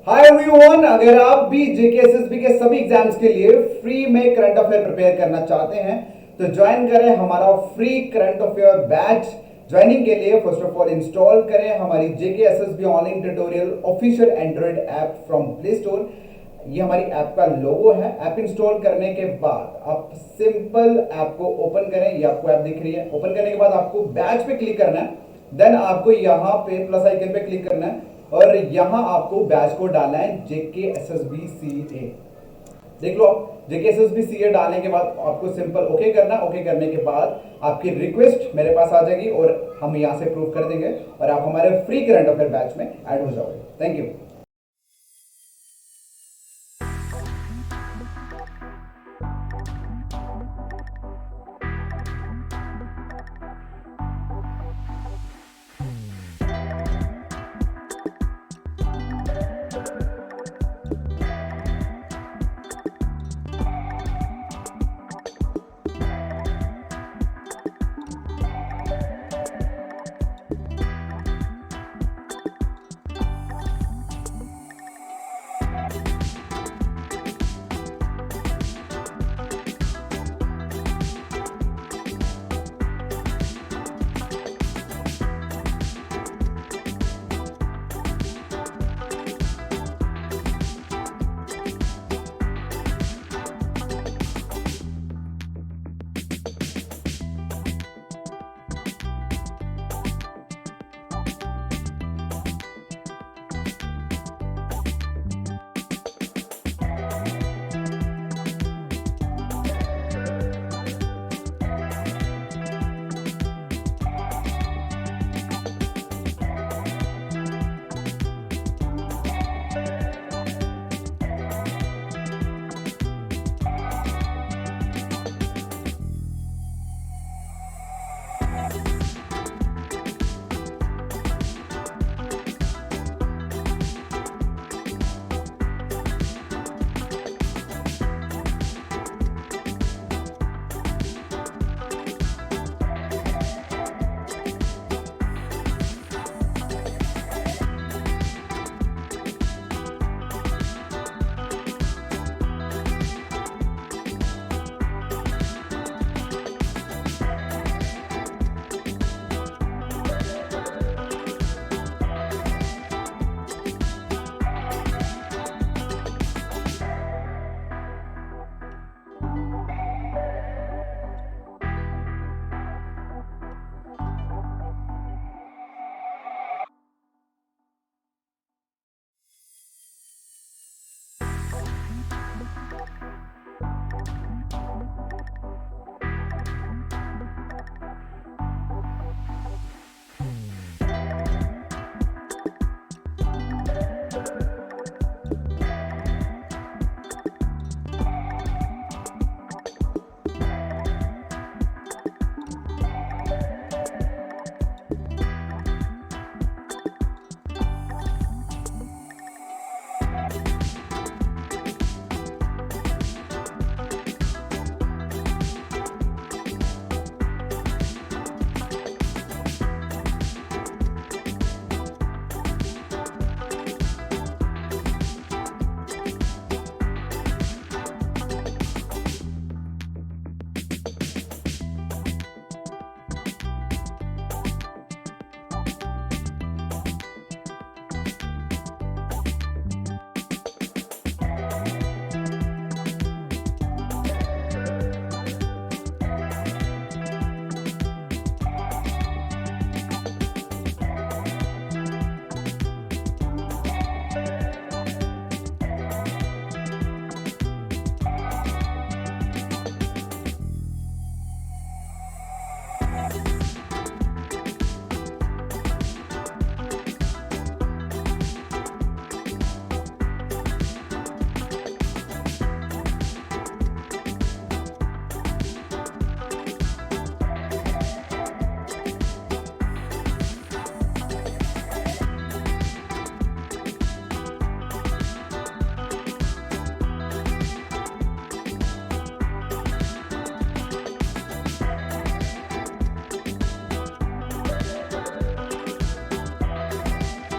Hi everyone, अगर आप भी जेकेएसएसबी के सभी एग्जाम्स के लिए फ्री में करंट अफेयर प्रिपेयर करना चाहते हैं तो ज्वाइन करें हमारा free current affair batch. Joining के लिए फर्स्ट ऑफ ऑल इंस्टॉल करें हमारी JKSSB online tutorial official Android app from play store. ये हमारी ऐप का लोगो है। ऐप इंस्टॉल करने के बाद आप सिंपल ऐप को ओपन करें। ये आपको ऐप दिख रही है। ओपन करने के बाद आपको बैच पे क्लिक करना है। देन आपको यहाँ पे प्लस आइकन पे क्लिक करना है और यहां आपको बैच को डालना है JKSSB CA। देख लो, आप JKSSB CA डालने के बाद आपको सिंपल ओके करना। ओके करने के बाद आपकी रिक्वेस्ट मेरे पास आ जाएगी और हम यहां से प्रूव कर देंगे और आप हमारे फ्री करंट अफेयर बैच में ऐड हो जाओगे। Thank you.